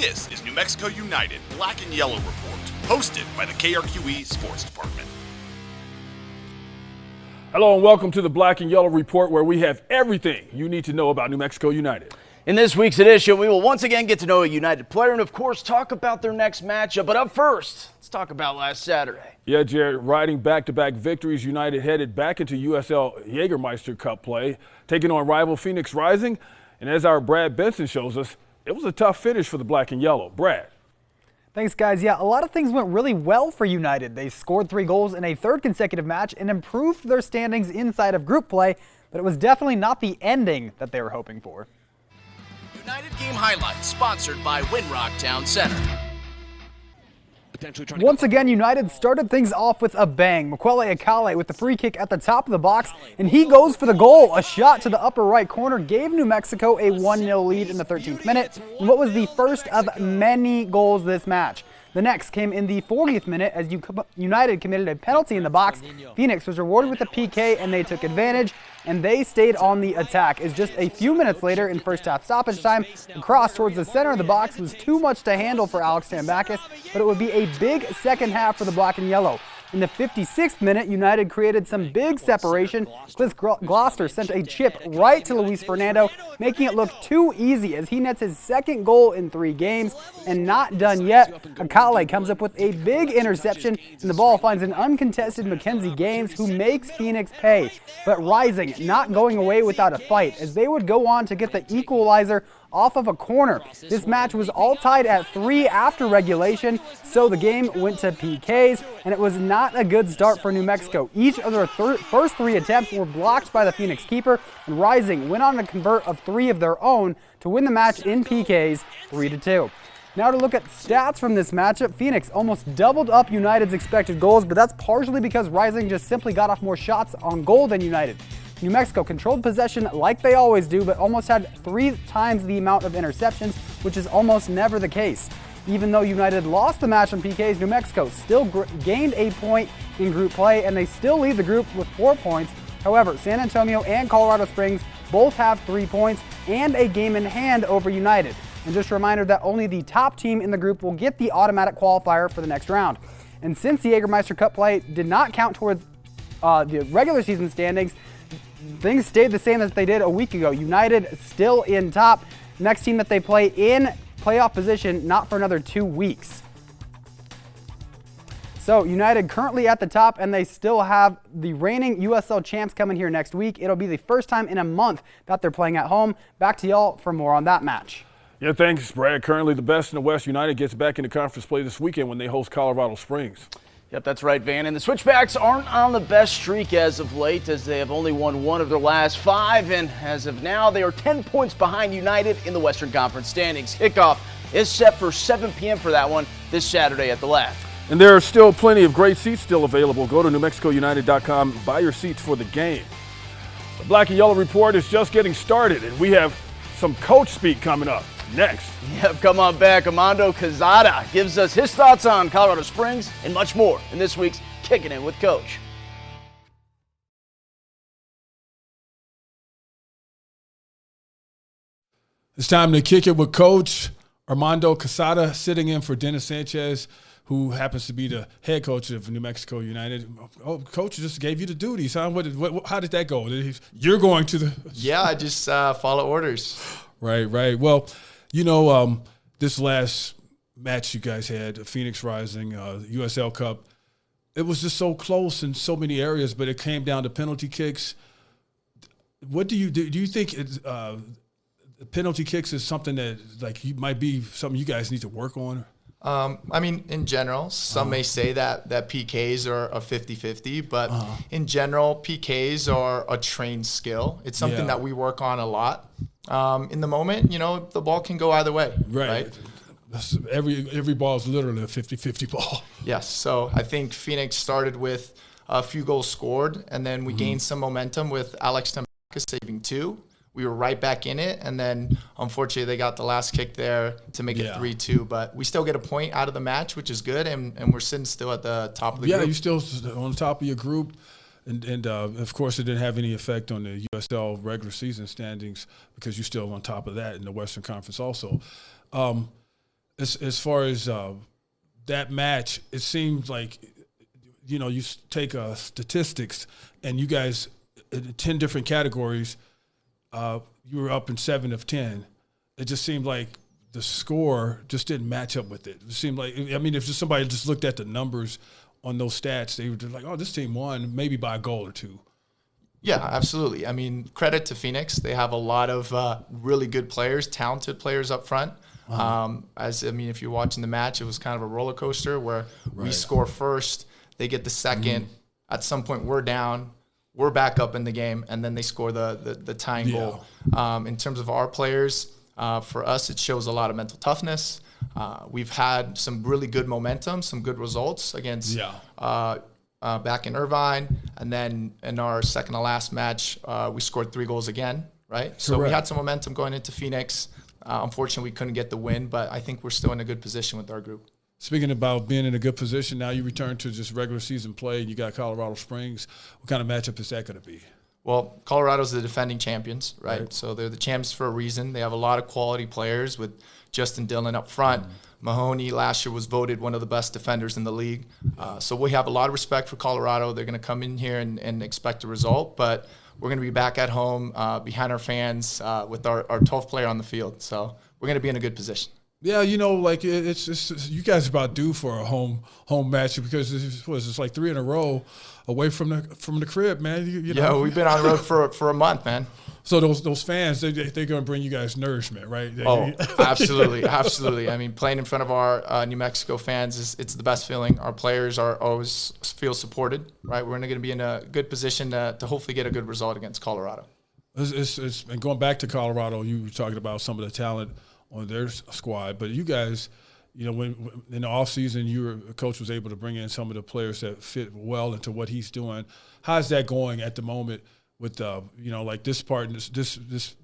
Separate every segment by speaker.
Speaker 1: This is New Mexico United Black and Yellow Report, hosted by the KRQE Sports Department.
Speaker 2: Hello and welcome to the Black and Yellow Report, where we have everything you need to know about New Mexico United.
Speaker 3: In this week's edition, we will once again get to know a United player and, of course, talk about their next matchup. But up first, let's talk about last Saturday.
Speaker 2: Yeah, Jared, riding back-to-back victories, United headed back into USL Jägermeister Cup play, taking on rival Phoenix Rising. And as our Brad Benson shows us, it was a tough finish for the Black and Yellow. Brad.
Speaker 4: Thanks, guys. Yeah, a lot of things went really well for United. They scored 3 goals in a third consecutive match and improved their standings inside of group play, but it was definitely not the ending that they were hoping for.
Speaker 3: United Game Highlights, sponsored by Winrock Town Center.
Speaker 4: Once again, United started things off with a bang. Mukwele Akale with the free kick at the top of the box, and he goes for the goal. A shot to the upper right corner gave New Mexico a 1-0 lead in the 13th minute, in what was the first of many goals this match. The next came in the 40th minute as United committed a penalty in the box. Phoenix was rewarded with a PK, and they took advantage, and they stayed on the attack. As just a few minutes later in first half stoppage time, the cross towards the center of the box was too much to handle for Alex Tambakis, but it would be a big second half for the Black and Yellow. In the 56th minute, United created some big separation. Cliff Gloucester sent a chip right to Luis Fernando, making it look too easy as he nets his second goal in 3 games. And not done yet, Akale comes up with a big interception, and the ball finds an uncontested Mackenzie Gaines, who makes Phoenix pay. But Rising not going away without a fight, as they would go on to get the equalizer off of a corner. This match was all tied at 3 after regulation, so the game went to PKs, and it was not a good start for New Mexico. Each of their first 3 attempts were blocked by the Phoenix keeper, and Rising went on to convert of 3 of their own to win the match in PKs 3-2. Now to look at stats from this matchup, Phoenix almost doubled up United's expected goals, but that's partially because Rising just simply got off more shots on goal than United. New Mexico controlled possession like they always do, but almost had 3 times the amount of interceptions, which is almost never the case. Even though United lost the match on PKs, New Mexico still gained a point in group play, and they still lead the group with 4 points. However, San Antonio and Colorado Springs both have 3 points and a game in hand over United. And just a reminder that only the top team in the group will get the automatic qualifier for the next round. And since the Jägermeister Cup play did not count towards the regular season standings, things stayed the same as they did a week ago. United still in top. Next team that they play in playoff position, not for another 2 weeks. So United currently at the top, and they still have the reigning USL champs coming here next week. It'll be the first time in a month that they're playing at home. Back to y'all for more on that match.
Speaker 2: Yeah, thanks, Brad. Currently the best in the West. United gets back into conference play this weekend when they host Colorado Springs.
Speaker 3: Yep, that's right, Van. And the Switchbacks aren't on the best streak as of late, as they have only won 1 of their last 5. And as of now, they are 10 points behind United in the Western Conference standings. Kickoff is set for 7 p.m. for that one this Saturday at the Lab.
Speaker 2: And there are still plenty of great seats still available. Go to NewMexicoUnited.com, buy your seats for the game. The Black and Yellow Report is just getting started, and we have some coach speak coming up next.
Speaker 3: Yep, come on back. Armando Quezada gives us his thoughts on Colorado Springs and much more in this week's Kicking It with Coach.
Speaker 5: It's time to kick it with Coach Armando Quezada, sitting in for Dennis Sanchez, who happens to be the head coach of New Mexico United. Oh, Coach just gave you the duties, huh? How did that go? You're going to the...
Speaker 6: Yeah, I just follow orders.
Speaker 5: Right. Well, you know, this last match you guys had, Phoenix Rising, USL Cup, it was just so close in so many areas, but it came down to penalty kicks. What do you do? Do you think penalty kicks is something that might be something you guys need to work on?
Speaker 6: I mean, in general, some may say that PKs are a 50-50, but in general, PKs are a trained skill. It's something that we work on a lot. In the moment, you know, the ball can go either way. Right?
Speaker 5: Every ball is literally a 50-50 ball.
Speaker 6: Yes. So I think Phoenix started with a few goals scored, and then we gained some momentum with Alex Tambakis saving 2. We were right back in it, and then unfortunately they got the last kick there to make it 3-2. But we still get a point out of the match, which is good, and we're sitting still at the top of the group.
Speaker 5: Yeah, you're still on top of your group. And of course, it didn't have any effect on the USL regular season standings because you're still on top of that in the Western Conference also. as far as that match, it seems like, you know, you take statistics and you guys, in 10 different categories, you were up in 7 of 10. It just seemed like the score just didn't match up with it. It seemed like, I mean, if just somebody just looked at the numbers on those stats, they were just like, oh, this team won maybe by a goal or two.
Speaker 6: Yeah, absolutely. I mean, credit to Phoenix. They have a lot of really good players, talented players up front. If you're watching the match, it was kind of a roller coaster where we score first, they get the second. At some point, we're down, we're back up in the game, and then they score the tying goal. In terms of our players, for us, it shows a lot of mental toughness. We've had some really good momentum, some good results against back in Irvine, and then in our second to last match, we scored 3 goals again, right? So we had some momentum going into Phoenix. Unfortunately, we couldn't get the win, but I think we're still in a good position with our group.
Speaker 5: Speaking about being in a good position, now you return to just regular season play, and you got Colorado Springs. What kind of matchup is that going to be?
Speaker 6: Well, Colorado's the defending champions, right? So they're the champs for a reason. They have a lot of quality players with Justin Dillon up front. Mahoney last year was voted one of the best defenders in the league. So we have a lot of respect for Colorado. They're going to come in here and expect a result, but we're going to be back at home behind our fans with our 12th player on the field. So we're going to be in a good position.
Speaker 5: Yeah, you know, like it's you guys are about due for a home match because it's like 3 in a row away from the crib, man. You know?
Speaker 6: Yeah, we've been on the road for a month, man.
Speaker 5: So those fans, they're going to bring you guys nourishment, right?
Speaker 6: Oh, absolutely, absolutely. I mean, playing in front of our New Mexico fans it's the best feeling. Our players are always feel supported, right? We're going to be in a good position to hopefully get a good result against Colorado.
Speaker 5: And going back to Colorado, you were talking about some of the talent on their squad, but you guys, you know, when in the offseason, coach was able to bring in some of the players that fit well into what he's doing. How's that going at the moment with you know, like this part, this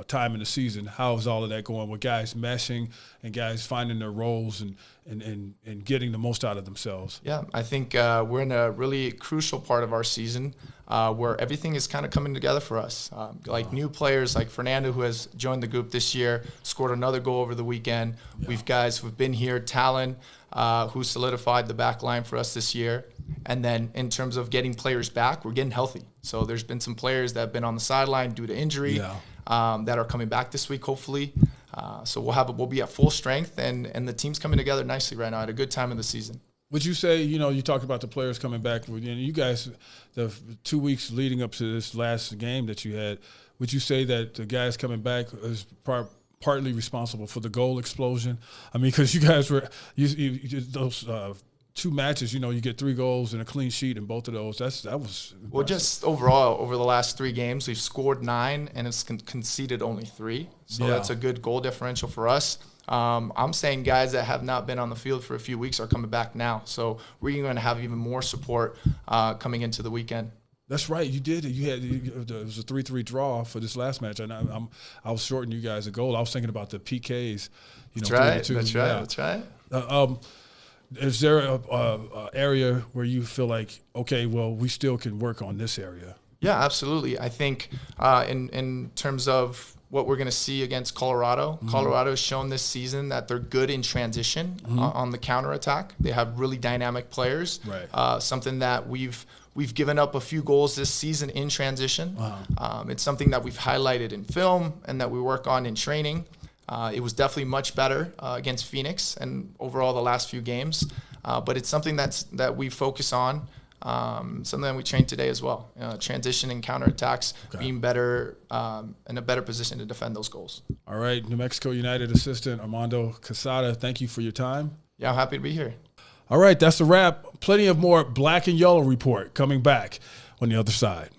Speaker 5: time in the season? How is all of that going with guys meshing and guys finding their roles and getting the most out of themselves?
Speaker 6: Yeah, I think we're in a really crucial part of our season where everything is kind of coming together for us. New players like Fernando, who has joined the group this year, scored another goal over the weekend. Yeah. We've guys who've been here, Talon, who solidified the back line for us this year. And then in terms of getting players back, we're getting healthy. So there's been some players that have been on the sideline due to injury that are coming back this week, hopefully. So we'll be at full strength, and the team's coming together nicely right now at a good time of the season.
Speaker 5: Would you say, you know, you talked about the players coming back, and you guys, the 2 weeks leading up to this last game that you had, would you say that the guys coming back is partly responsible for the goal explosion? I mean, because you guys were those 2 matches, you know, you get 3 goals and a clean sheet in both of those. That was impressive.
Speaker 6: Well, just overall over the last 3 games, we've scored 9 and it's conceded only 3. So that's a good goal differential for us. I'm saying guys that have not been on the field for a few weeks are coming back now. So we're going to have even more support coming into the weekend.
Speaker 5: That's right. You did. It was a 3-3 draw for this last match, and I was shorting you guys a goal. I was thinking about the PKs. You know,
Speaker 6: That's right.
Speaker 5: Is there a area where you feel like, okay, well, we still can work on this area?
Speaker 6: Yeah, absolutely. I think in terms of what we're going to see against Colorado, Colorado has shown this season that they're good in transition on the counterattack. They have really dynamic players, something that we've given up a few goals this season in transition. It's something that we've highlighted in film and that we work on in training. It was definitely much better against Phoenix and overall the last few games. But it's something that we focus on, something that we train today as well. Transition and counterattacks, being better in a better position to defend those goals.
Speaker 5: All right, New Mexico United assistant Armando Quesada, thank you for your time.
Speaker 6: Yeah, I'm happy to be here.
Speaker 5: All right, that's a wrap. Plenty of more Black and Yellow Report coming back on the other side.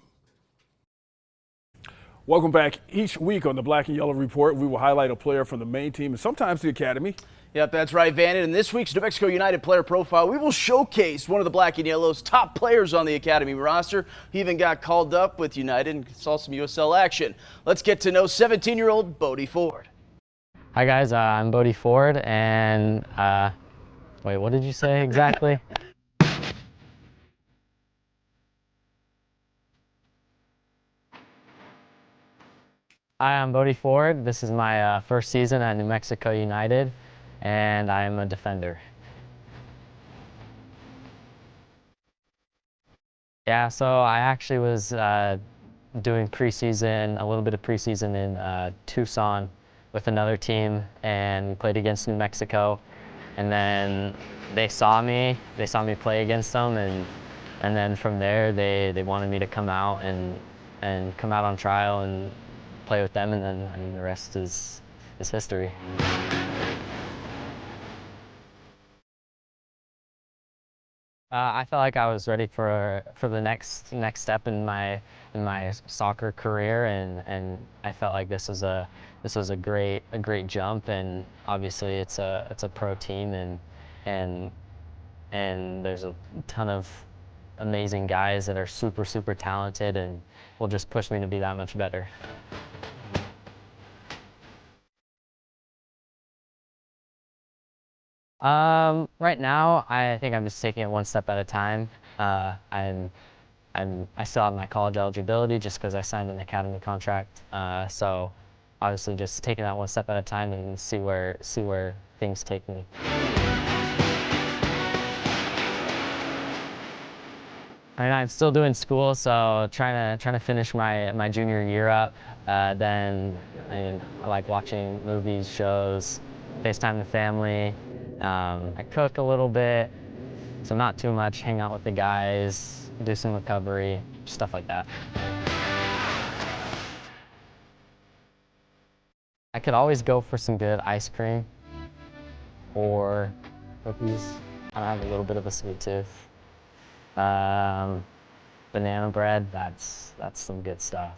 Speaker 2: Welcome back. Each week on the Black and Yellow Report, we will highlight a player from the main team and sometimes the academy.
Speaker 3: Yep, that's right, Van. In this week's New Mexico United player profile, we will showcase one of the Black and Yellow's top players on the academy roster. He even got called up with United and saw some USL action. Let's get to know 17-year-old Bodie Ford.
Speaker 7: Hi guys, I'm Bodie Ford, and wait, what did you say exactly? Hi, I'm Bodie Ford. This is my first season at New Mexico United, and I'm a defender. Yeah, so I actually was doing preseason, a little bit of preseason in Tucson with another team, and we played against New Mexico. And then they saw me play against them, and then from there they wanted me to come out and come out on trial and play with them, and then I mean the rest is history. I felt like I was ready for the next step in my soccer career, and I felt like this was a great jump, and obviously it's a pro team, and there's a ton of amazing guys that are super talented and will just push me to be that much better. Right now, I think I'm just taking it one step at a time. I still have my college eligibility just because I signed an academy contract. So obviously just taking that one step at a time and see where things take me. I mean, I'm still doing school, so trying to finish my junior year up. Then I like watching movies, shows, FaceTime the family. I cook a little bit, so not too much, hang out with the guys, do some recovery, stuff like that. I could always go for some good ice cream or cookies. I have a little bit of a sweet tooth. Banana bread, that's some good stuff.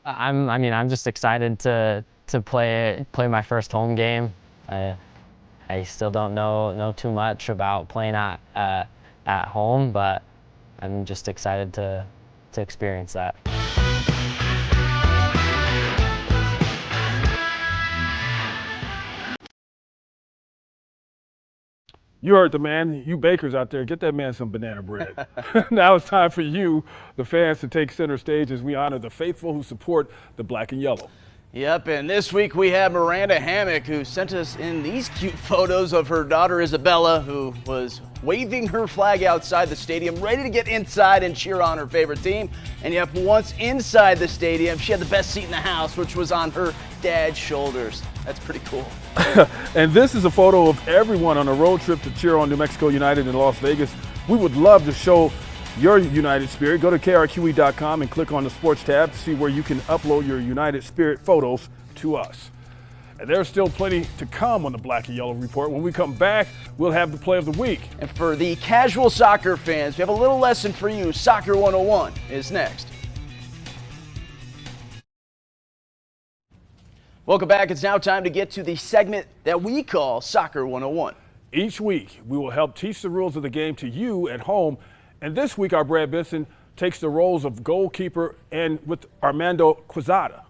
Speaker 7: I'm just excited to play my first home game. I still don't know too much about playing at home, but I'm just excited to experience that.
Speaker 2: You heard the man. You bakers out there, get that man some banana bread. Now it's time for you, the fans, to take center stage as we honor the faithful who support the black and yellow.
Speaker 3: Yep, and this week we have Miranda Hammock, who sent us in these cute photos of her daughter Isabella, who was waving her flag outside the stadium, ready to get inside and cheer on her favorite team. And yep, once inside the stadium, she had the best seat in the house, which was on her dad's shoulders. That's pretty cool.
Speaker 2: And this is a photo of everyone on a road trip to cheer on New Mexico United in Las Vegas. We would love to show your United Spirit. Go to krqe.com and click on the sports tab to see where you can upload your United Spirit photos to us. And there's still plenty to come on the Black and Yellow Report. When we come back, we'll have the play of the week.
Speaker 3: And for the casual soccer fans, we have a little lesson for you. Soccer 101 is next. Welcome back. It's now time to get to the segment that we call Soccer 101.
Speaker 2: Each week, we will help teach the rules of the game to you at home. And this week, our Brad Benson takes the roles of goalkeeper and with Armando Quezada.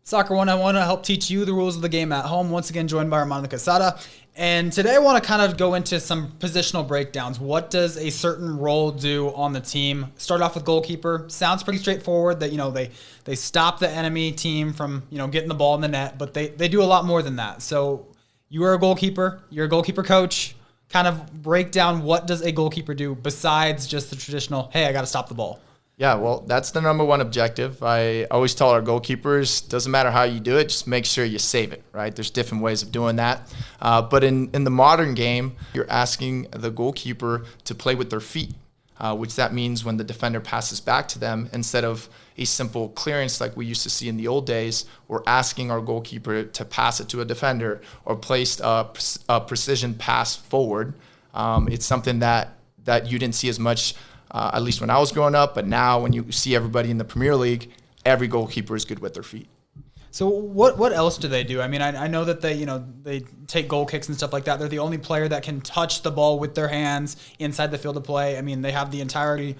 Speaker 4: Soccer 101 will help teach you the rules of the game at home. Once again, joined by Armando Quezada. And today I want to kind of go into some positional breakdowns. What does a certain role do on the team? Start off with goalkeeper. Sounds pretty straightforward that, they stop the enemy team from, getting the ball in the net, but they do a lot more than that. So you are a goalkeeper. You're a goalkeeper coach. Kind of break down what does a goalkeeper do besides just the traditional, hey, I got to stop the ball.
Speaker 6: Yeah, well, that's the number one objective. I always tell our goalkeepers, doesn't matter how you do it, just make sure you save it, right? There's different ways of doing that. But in the modern game, you're asking the goalkeeper to play with their feet, which that means when the defender passes back to them, instead of a simple clearance like we used to see in the old days, we're asking our goalkeeper to pass it to a defender or place a precision pass forward. It's something that you didn't see as much at least when I was growing up, but now when you see everybody in the Premier League, every goalkeeper is good with their feet.
Speaker 4: So what else do they do? I mean, I know that they take goal kicks and stuff like that. They're the only player that can touch the ball with their hands inside the field of play. I mean, they have the entirety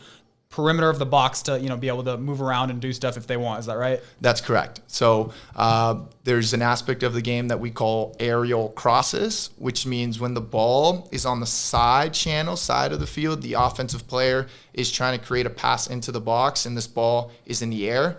Speaker 4: perimeter of the box to be able to move around and do stuff if they want. Is that right?
Speaker 6: That's correct. So there's an aspect of the game that we call aerial crosses, which means when the ball is on the side of the field, the offensive player is trying to create a pass into the box and this ball is in the air.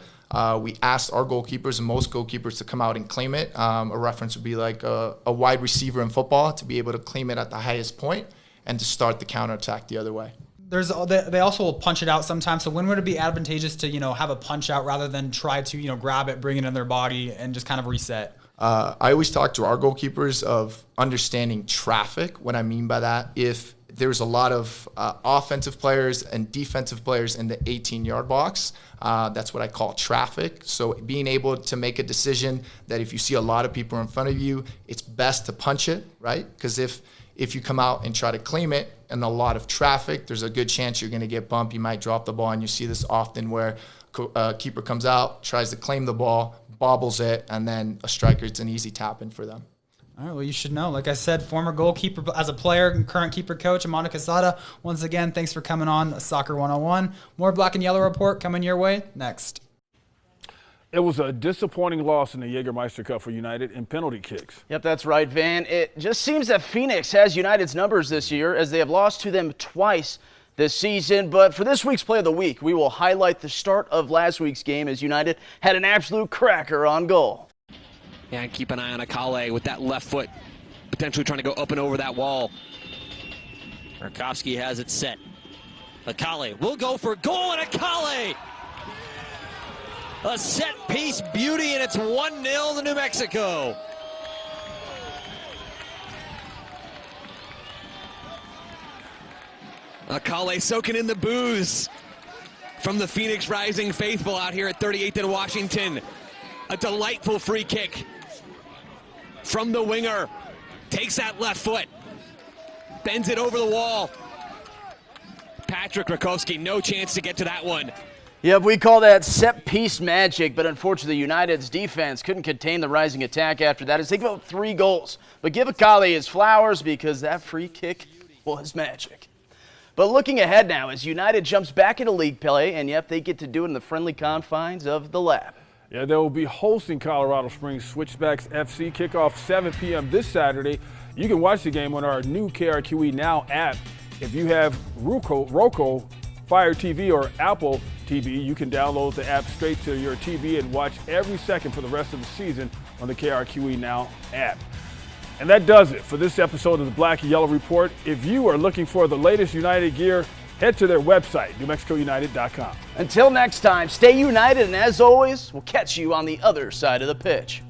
Speaker 6: we asked our goalkeepers and most goalkeepers to come out and claim it. A reference would be like a wide receiver in football to be able to claim it at the highest point and to start the counterattack the other way.
Speaker 4: They also will punch it out sometimes. So when would it be advantageous to, have a punch out rather than try to, grab it, bring it in their body, and just kind of reset?
Speaker 6: I always talk to our goalkeepers of understanding traffic. What I mean by that, if there's a lot of offensive players and defensive players in the 18-yard box, that's what I call traffic. So being able to make a decision that if you see a lot of people in front of you, it's best to punch it, right? Because if you come out and try to claim it and a lot of traffic, there's a good chance you're going to get bumped. You might drop the ball, and you see this often where a keeper comes out, tries to claim the ball, bobbles it, and then a striker, it's an easy tap in for them.
Speaker 4: All right, well, you should know. Like I said, former goalkeeper as a player and current keeper coach, Amanda Quesada. Once again, thanks for coming on Soccer 101. More Black and Yellow Report coming your way next.
Speaker 2: It was a disappointing loss in the Jägermeister Cup for United in penalty kicks.
Speaker 3: Yep, that's right, Van. It just seems that Phoenix has United's numbers this year, as they have lost to them twice this season. But for this week's Play of the Week, we will highlight the start of last week's game as United had an absolute cracker on goal.
Speaker 8: Yeah, and keep an eye on Akale with that left foot, potentially trying to go up and over that wall.
Speaker 9: Rakowski has it set. Akale will go for goal, and Akale! A set-piece beauty, and it's 1-0 to New Mexico.
Speaker 8: Akale soaking in the booze from the Phoenix Rising faithful out here at 38th and Washington. A delightful free kick from the winger. Takes that left foot, bends it over the wall. Patrick Rakowski, no chance to get to that one.
Speaker 3: Yep, we call that set-piece magic, but unfortunately United's defense couldn't contain the Rising attack after that as they gave up 3 goals. But give Akale his flowers because that free kick was magic. But looking ahead now as United jumps back into league play, and yep, they get to do it in the friendly confines of the Lab.
Speaker 2: Yeah, they will be hosting Colorado Springs Switchbacks FC. Kickoff 7 p.m. this Saturday. You can watch the game on our new KRQE Now app. If you have Roku, Fire TV, or Apple TV, you can download the app straight to your TV and watch every second for the rest of the season on the KRQE Now app. And that does it for this episode of the Black and Yellow Report. If you are looking for the latest United gear, head to their website, NewMexicoUnited.com.
Speaker 3: Until next time, stay united, and as always, we'll catch you on the other side of the pitch.